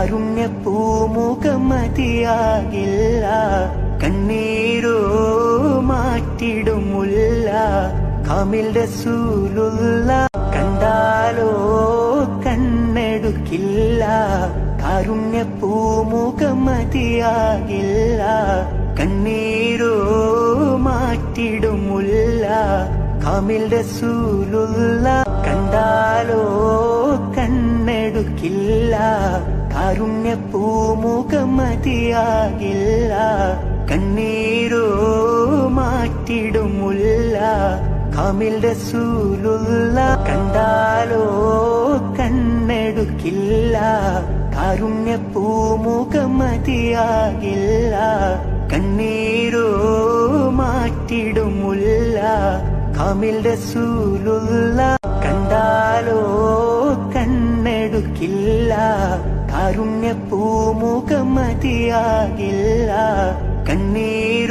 കാരുണ്യ പൂമുഖമതിയാകില്ല. കണ്ണീരോ മാറ്റിടുമുല്ല കാമിൽ റസൂലുള്ള. കണ്ടാലോ കണ്ണെടുക്കില്ല കാരുണ്യ പൂമുഖമതിയാകില്ല. കണ്ണീരോ മാറ്റിടുമുല്ല കാമിൽ റസൂലുള്ള. കണ്ടാലോ കണ്ണെടുക്കില്ല കാരുണ്യ പൂമുഖമതിയാകില്ല. കണ്ണീരോ മാറ്റിടുമുല്ല കാമിൽ റസൂലുള്ള. കണ്ടാലോ കണ്ണെടുക്കില്ല കാരുണ്യ പൂമുഖമതിയാകില്ല. കണ്ണീരോ മാറ്റിടുമുല്ല കാമിൽ റസൂലുള്ള. കണ്ടാലോ കണ്ണെടുക്കില്ല കാരുണ്യ പൂമുഖമതിയാകില്ല. കണ്ണീരോ